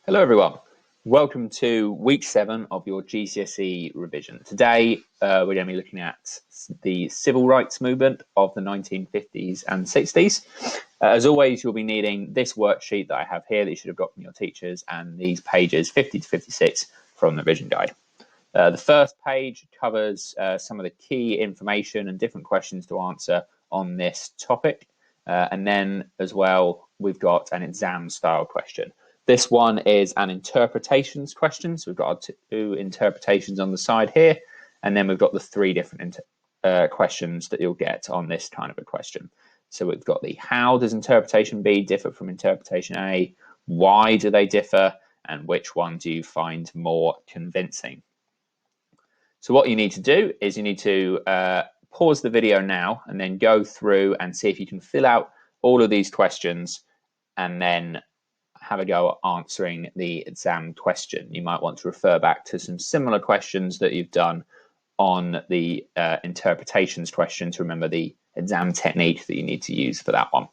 Hello everyone, welcome to week 7 of your GCSE revision. Today we're going to be looking at the civil rights movement of the 1950s and 60s. As always, you'll be needing this worksheet that I have here that you should have got from your teachers and these pages 50 to 56 from the revision guide. The first page covers some of the key information and different questions to answer on this topic. And then as well, we've got an exam style question. This one is an interpretations question. So we've got our 2 interpretations on the side here, and then we've got the 3 different questions that you'll get on this kind of a question. So we've got the how does interpretation B differ from interpretation A? Why do they differ? And which one do you find more convincing? So what you need to do is you need to pause the video now and then go through and see if you can fill out all of these questions and then have a go at answering the exam question. You might want to refer back to some similar questions that you've done on the interpretations question to remember the exam technique that you need to use for that one.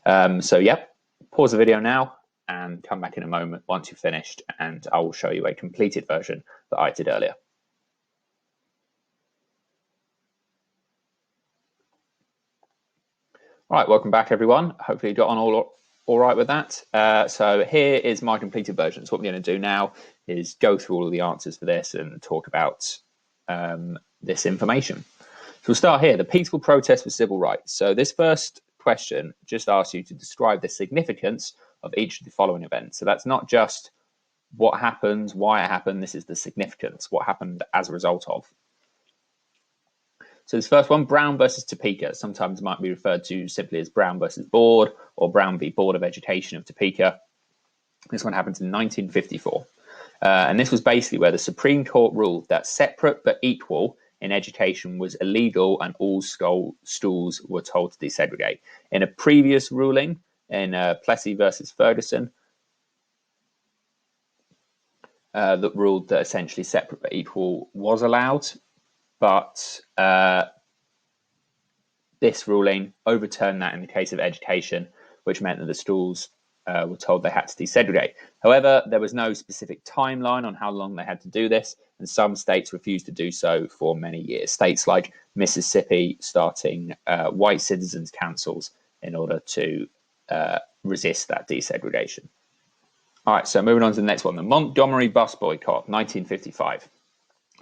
Pause the video now and come back in a moment once you've finished, and I will show you a completed version that I did earlier. All right, welcome back everyone. Hopefully you got on all right with that. So here is my completed version. So what we're going to do now is go through all of the answers for this and talk about this information. So we'll start here, the peaceful protest for civil rights. So this first question just asks you to describe the significance of each of the following events. So that's not just what happened, why it happened, this is the significance, what happened as a result of. So this first one, Brown versus Topeka, sometimes might be referred to simply as Brown versus Board or Brown v. Board of Education of Topeka. This one happened in 1954. And this was basically where the Supreme Court ruled that separate but equal in education was illegal and all schools were told to desegregate. In a previous ruling in Plessy versus Ferguson, that ruled that essentially separate but equal was allowed. But this ruling overturned that in the case of education, which meant that the schools were told they had to desegregate. However, there was no specific timeline on how long they had to do this, and some states refused to do so for many years. States like Mississippi starting white citizens' councils in order to resist that desegregation. All right, so moving on to the next one, the Montgomery bus boycott, 1955.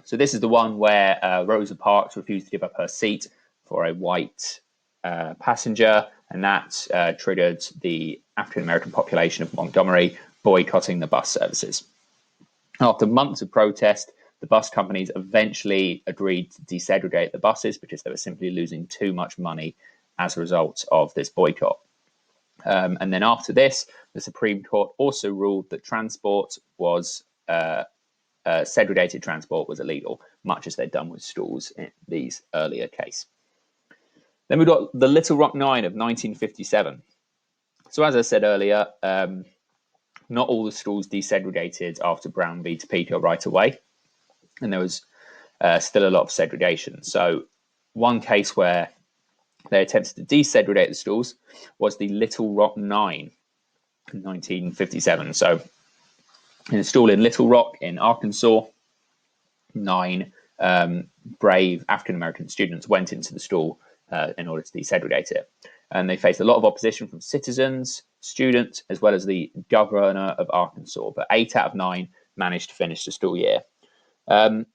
So this is the one where Rosa Parks refused to give up her seat for a white passenger, and that triggered the African-American population of Montgomery boycotting the bus services. After months of protest, the bus companies eventually agreed to desegregate the buses because they were simply losing too much money as a result of this boycott. And then after this, the Supreme Court also ruled that transport was segregated transport was illegal, much as they'd done with schools in these earlier cases. Then we've got the Little Rock Nine of 1957. So as I said earlier, not all the schools desegregated after Brown v. Topeka right away, and there was still a lot of segregation. So one case where they attempted to desegregate the schools was the Little Rock Nine in 1957. So in a school in Little Rock in Arkansas, 9 brave African-American students went into the school in order to desegregate it. And they faced a lot of opposition from citizens, students, as well as the governor of Arkansas. But 8 out of 9 managed to finish the school year. The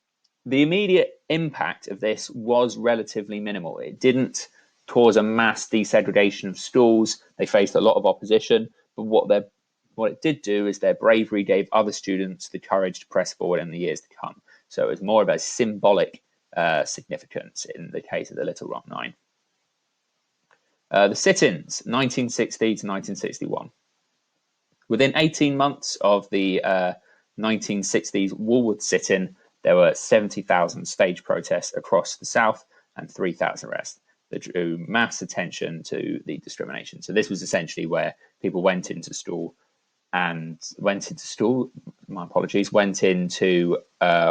immediate impact of this was relatively minimal. It didn't cause a mass desegregation of schools. They faced a lot of opposition, but what it did do is their bravery gave other students the courage to press forward in the years to come. So it was more of a symbolic significance in the case of the Little Rock Nine. The sit-ins, 1960 to 1961. Within 18 months of the 1960s Woolworth sit-in, there were 70,000 stage protests across the South and 3,000 arrests that drew mass attention to the discrimination. So this was essentially where people went into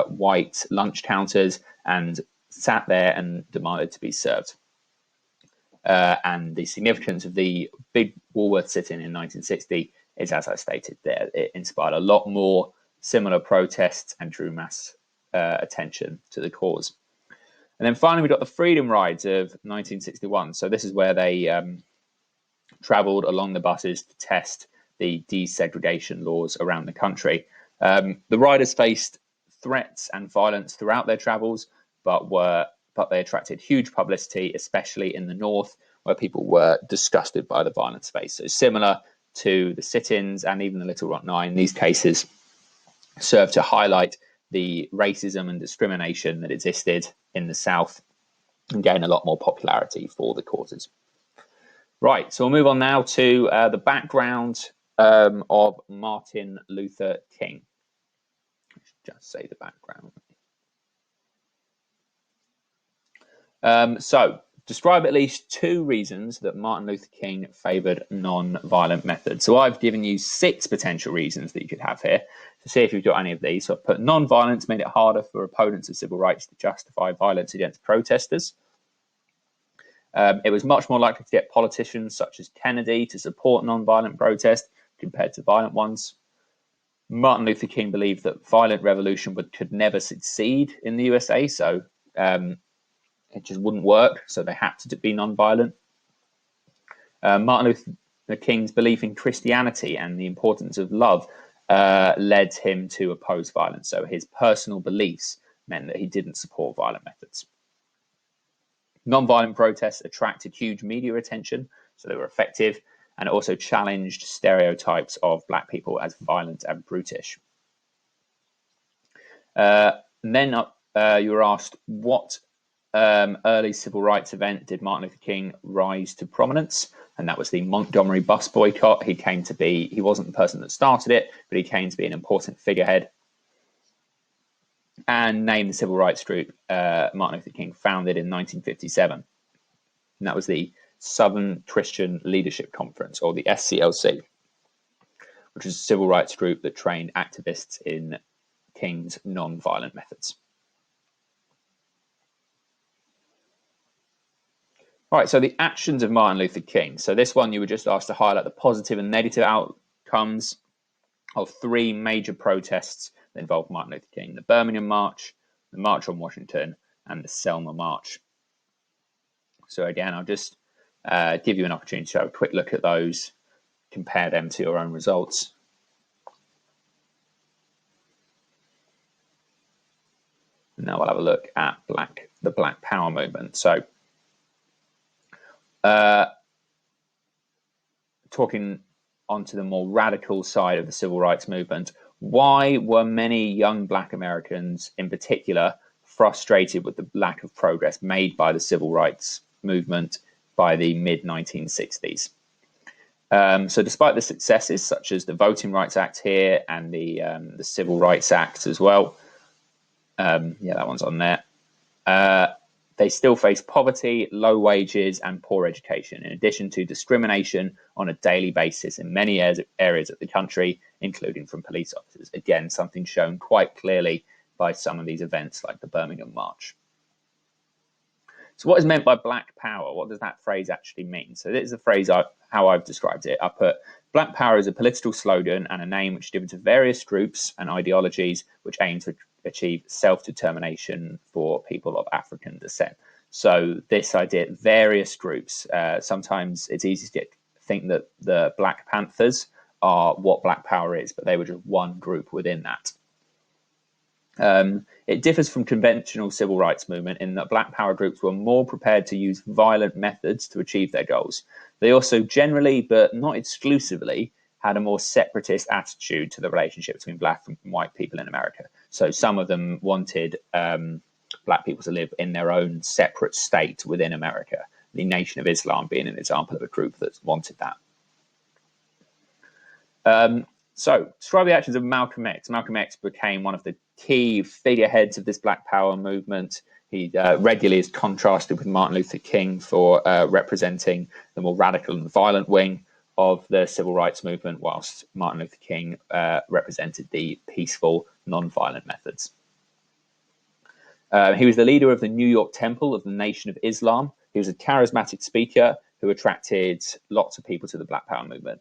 white lunch counters and sat there and demanded to be served. And the significance of the big Woolworth sit-in in 1960 is, as I stated there, it inspired a lot more similar protests and drew mass attention to the cause. And then finally, we got the Freedom Rides of 1961. So this is where they travelled along the buses to test the desegregation laws around the country. The riders faced threats and violence throughout their travels, but they attracted huge publicity, especially in the North, where people were disgusted by the violence faced. So similar to the sit-ins and even the Little Rock Nine, these cases serve to highlight the racism and discrimination that existed in the South and gain a lot more popularity for the causes. Right, so we'll move on now to the background of Martin Luther King. Let's just say the background. So, describe at least 2 reasons that Martin Luther King favoured non-violent methods. So I've given you 6 potential reasons that you could have here to see if you've got any of these. So I've put non-violence made it harder for opponents of civil rights to justify violence against protesters. It was much more likely to get politicians such as Kennedy to support non-violent protest compared to violent ones. Martin Luther King believed that violent revolution could never succeed in the USA, so it just wouldn't work, so they had to be non-violent. Martin Luther King's belief in Christianity and the importance of love led him to oppose violence, so his personal beliefs meant that he didn't support violent methods. Non-violent protests attracted huge media attention, so they were effective, and also challenged stereotypes of black people as violent and brutish. Then you were asked, what early civil rights event did Martin Luther King rise to prominence? And that was the Montgomery bus boycott. He wasn't the person that started it, but he came to be an important figurehead. And named the civil rights group Martin Luther King founded in 1957. And that was the Southern Christian Leadership Conference, or the SCLC, which is a civil rights group that trained activists in King's non-violent methods. All right, so the actions of Martin Luther King. So this one, you were just asked to highlight the positive and negative outcomes of 3 major protests that involved Martin Luther King: the Birmingham March, the March on Washington, and the Selma March. So again, I'll just give you an opportunity to have a quick look at those, compare them to your own results. And now we'll have a look at the Black Power movement. So talking onto the more radical side of the civil rights movement, why were many young black Americans in particular frustrated with the lack of progress made by the civil rights movement by the mid-1960s? So despite the successes such as the Voting Rights Act here and the Civil Rights Act as well, that one's on there, they still face poverty, low wages, and poor education, in addition to discrimination on a daily basis in many areas of the country, including from police officers. Again, something shown quite clearly by some of these events like the Birmingham March. So what is meant by Black Power? What does that phrase actually mean? So this is the phrase how I've described it. I put, Black Power is a political slogan and a name which is given to various groups and ideologies which aim to achieve self-determination for people of African descent. So this idea, various groups, sometimes it's easy to think that the Black Panthers are what Black Power is, but they were just one group within that. It differs from conventional civil rights movement in that Black Power groups were more prepared to use violent methods to achieve their goals. They also generally, but not exclusively, had a more separatist attitude to the relationship between black and white people in America. So some of them wanted black people to live in their own separate state within America, the Nation of Islam being an example of a group that wanted that. So describe the actions of Malcolm X. Malcolm X became one of the key figureheads of this Black Power movement. He regularly is contrasted with Martin Luther King for representing the more radical and violent wing of the civil rights movement, whilst Martin Luther King represented the peaceful, non-violent methods. He was the leader of the New York Temple of the Nation of Islam. He was a charismatic speaker who attracted lots of people to the Black Power movement.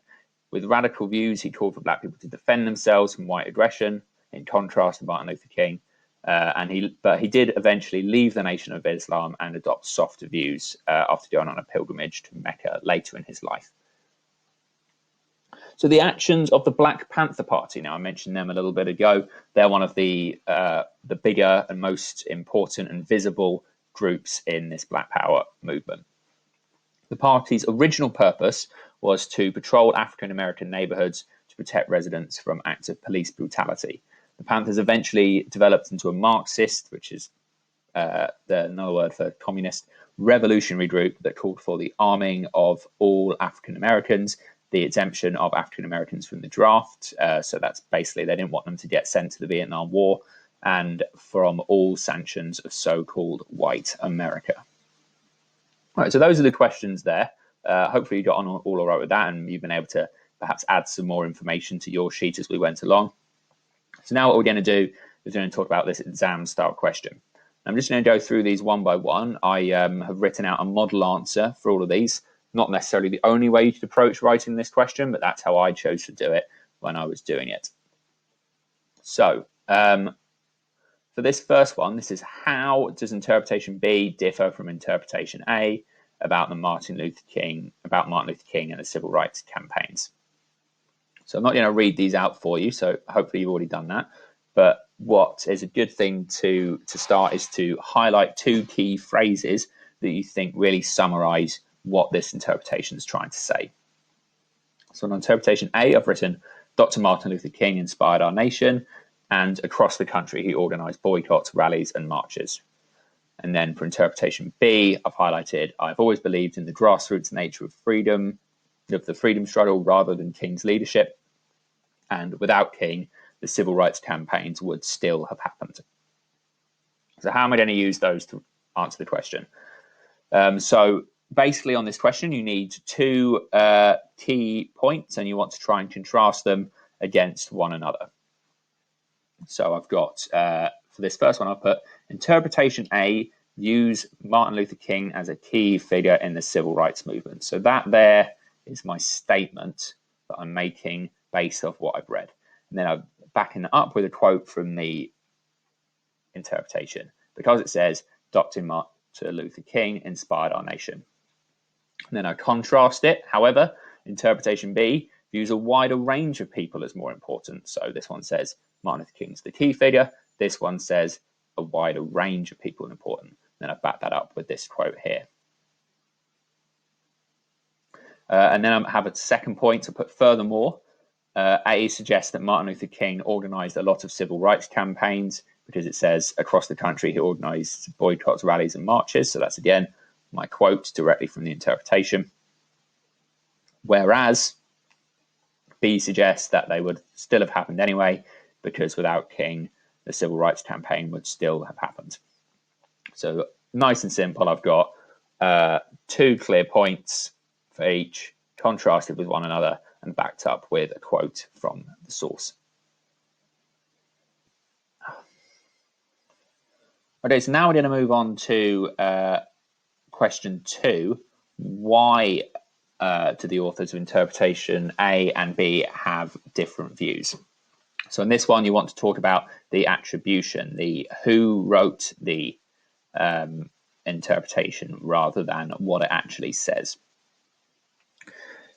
With radical views, he called for black people to defend themselves from white aggression, in contrast to Martin Luther King. But he did eventually leave the Nation of Islam and adopt softer views after going on a pilgrimage to Mecca later in his life. So the actions of the Black Panther Party, now I mentioned them a little bit ago, they're one of the bigger and most important and visible groups in this Black Power movement. The party's original purpose was to patrol African American neighborhoods to protect residents from acts of police brutality. The Panthers eventually developed into a Marxist, which is another word for communist, revolutionary group that called for the arming of all African Americans, the exemption of African Americans from the draft. So that's basically they didn't want them to get sent to the Vietnam War, and from all sanctions of so-called white America. All right, so those are the questions there. Hopefully you got on all right with that, and you've been able to perhaps add some more information to your sheet as we went along. So now what we're going to do is we're going to talk about this exam-style question. I'm just going to go through these one by one. I have written out a model answer for all of these. Not necessarily the only way you could approach writing this question, but that's how I chose to do it when I was doing it. So for this first one, this is how does interpretation B differ from interpretation A about Martin Luther King and the civil rights campaigns? So I'm not going to read these out for you, so hopefully you've already done that. But what is a good thing to start is to highlight two key phrases that you think really summarize what this interpretation is trying to say. So in interpretation A, I've written, Dr. Martin Luther King inspired our nation, and across the country he organized boycotts, rallies, and marches. And then for interpretation B, I've highlighted, I've always believed in the grassroots nature of freedom, of the freedom struggle rather than King's leadership. And without King, the civil rights campaigns would still have happened. So how am I going to use those to answer the question? So basically on this question, you need two key points, and you want to try and contrast them against one another. So I've got, for this first one, I'll put interpretation A, views Martin Luther King as a key figure in the civil rights movement. So that there is my statement that I'm making based off what I've read. And then I'm backing it up with a quote from the interpretation, because it says, Dr. Martin Luther King inspired our nation. And then I contrast it. However, interpretation B views a wider range of people as more important. So this one says Martin Luther King's the key figure. This one says a wider range of people are important. Then I back that up with this quote here. And then I have a second point to put furthermore. A suggests that Martin Luther King organized a lot of civil rights campaigns, because it says across the country he organized boycotts, rallies, and marches. So that's, again, my quote directly from the interpretation. Whereas B suggests that they would still have happened anyway, because without King, the civil rights campaign would still have happened. So nice and simple. I've got two clear points for each, contrasted with one another, and backed up with a quote from the source. Okay, so now we're going to move on to question 2. Why do the authors of interpretation A and B have different views? So in this one, you want to talk about the attribution, the who wrote the interpretation rather than what it actually says.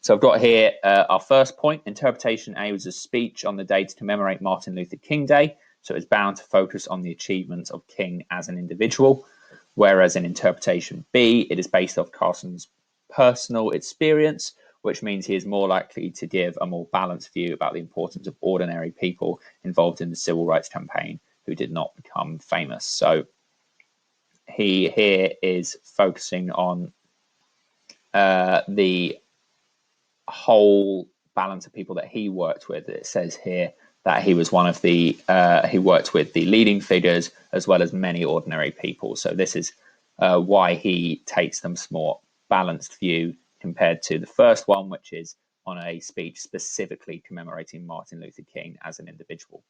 So I've got here our first point. Interpretation A was a speech on the day to commemorate Martin Luther King Day. So it's bound to focus on the achievements of King as an individual. Whereas in interpretation B, it is based off Carson's personal experience, which means he is more likely to give a more balanced view about the importance of ordinary people involved in the civil rights campaign who did not become famous. So he here is focusing on the whole balance of people that he worked with. It says here that he was one of the he worked with the leading figures as well as many ordinary people. So this is why he takes them more balanced view compared to the first one, which is on a speech specifically commemorating Martin Luther King as an individual.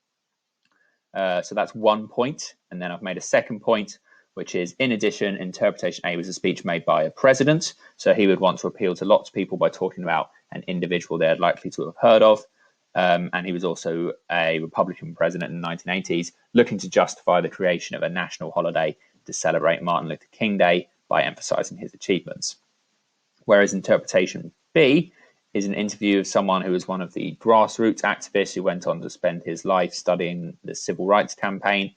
So that's one point, and then I've made a second point, which is, in addition, interpretation A was a speech made by a president. So he would want to appeal to lots of people by talking about an individual they're likely to have heard of. And he was also a Republican president in the 1980s, looking to justify the creation of a national holiday to celebrate Martin Luther King Day by emphasizing his achievements. Whereas interpretation B is an interview of someone who was one of the grassroots activists who went on to spend his life studying the civil rights campaign.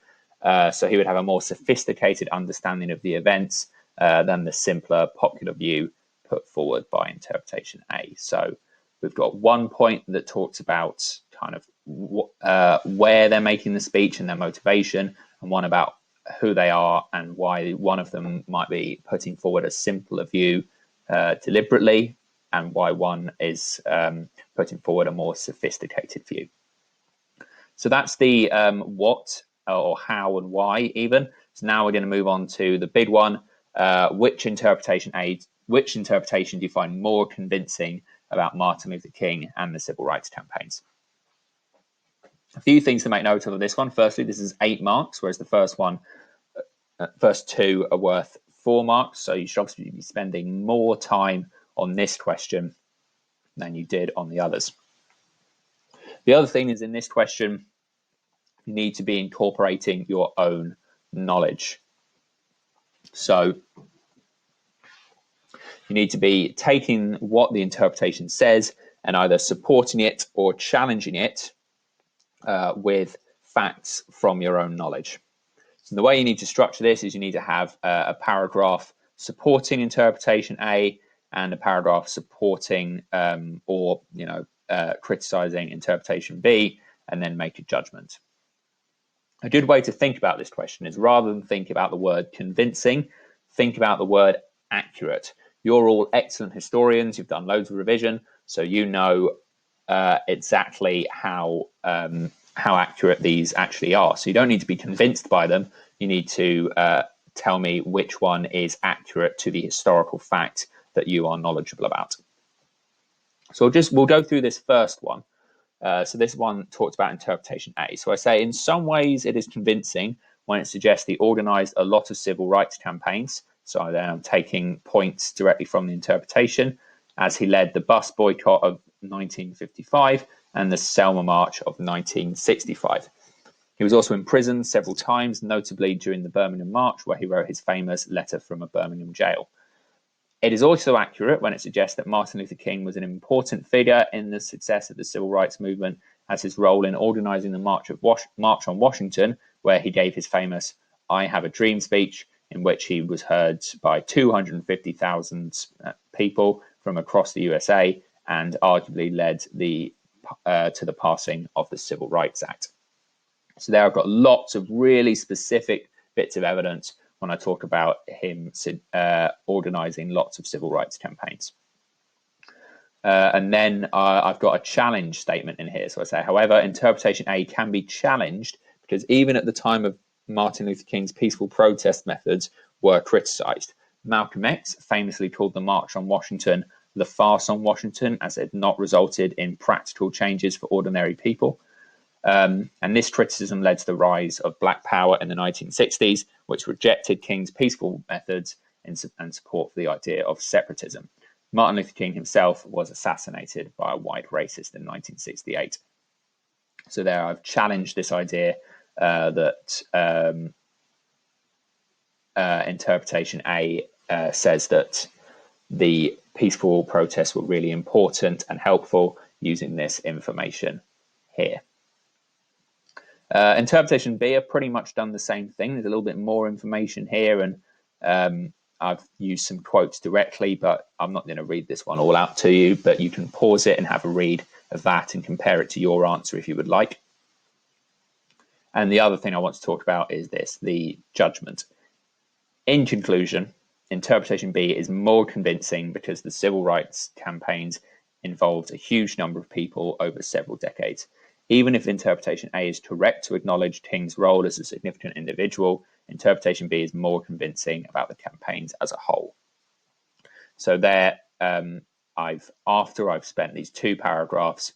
So he would have a more sophisticated understanding of the events than the simpler popular view put forward by interpretation A. So we've got 1 point that talks about kind of where they're making the speech and their motivation, and one about who they are and why one of them might be putting forward a simpler view deliberately, and why one is putting forward a more sophisticated view. So that's the what or how and why even. So now we're going to move on to the big one. Which interpretation do you find more convincing about Martin Luther King and the civil rights campaigns? A few things to make note of this one. Firstly, this is 8 marks, whereas the first two are worth 4 marks. So you should obviously be spending more time on this question than you did on the others. The other thing is, in this question, you need to be incorporating your own knowledge. So you need to be taking what the interpretation says and either supporting it or challenging it with facts from your own knowledge. So the way you need to structure this is you need to have a paragraph supporting interpretation A and a paragraph supporting or criticizing interpretation B, and then make a judgment. A good way to think about this question is, rather than think about the word convincing, think about the word accurate. You're all excellent historians. You've done loads of revision, so you know exactly how accurate these actually are. So you don't need to be convinced by them. You need to tell me which one is accurate to the historical fact that you are knowledgeable about. So we'll go through this first one. So this one talks about interpretation A. So I say, in some ways it is convincing when it suggests he organized a lot of civil rights campaigns. So then I'm taking points directly from the interpretation, as he led the bus boycott of 1955 and the Selma March of 1965. He was also imprisoned several times, notably during the Birmingham March, where he wrote his famous letter from a Birmingham jail. It is also accurate when it suggests that Martin Luther King was an important figure in the success of the civil rights movement, as his role in organizing the March on Washington, where he gave his famous "I Have a Dream" speech, in which he was heard by 250,000 people from across the USA, and arguably led to the passing of the Civil Rights Act. So there I've got lots of really specific bits of evidence when I talk about him organizing lots of civil rights campaigns. And then I've got a challenge statement in here. So I say, however, interpretation A can be challenged because even at the time of Martin Luther King's peaceful protest methods were criticized. Malcolm X famously called the March on Washington the farce on Washington, as it had not resulted in practical changes for ordinary people. And this criticism led to the rise of Black Power in the 1960s, which rejected King's peaceful methods and support for the idea of separatism. Martin Luther King himself was assassinated by a white racist in 1968. So there I've challenged this idea that interpretation A says that the peaceful protests were really important and helpful, using this information here. Interpretation B, I've pretty much done the same thing. There's a little bit more information here, and I've used some quotes directly, but I'm not going to read this one all out to you, but you can pause it and have a read of that and compare it to your answer if you would like. And the other thing I want to talk about is this, the judgment. In conclusion, interpretation B is more convincing because the civil rights campaigns involved a huge number of people over several decades. Even if interpretation A is correct to acknowledge King's role as a significant individual, interpretation B is more convincing about the campaigns as a whole. So there, after I've spent these 2 paragraphs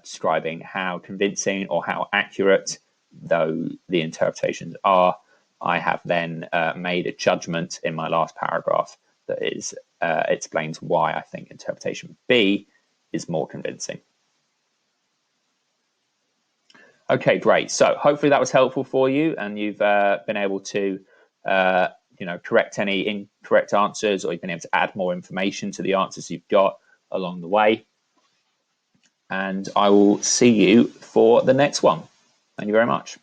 describing how convincing or how accurate though the interpretations are, I have then made a judgment in my last paragraph that is explains why I think interpretation B is more convincing. Okay, great. So hopefully that was helpful for you, and you've been able to correct any incorrect answers, or you've been able to add more information to the answers you've got along the way. And I will see you for the next one. Thank you very much.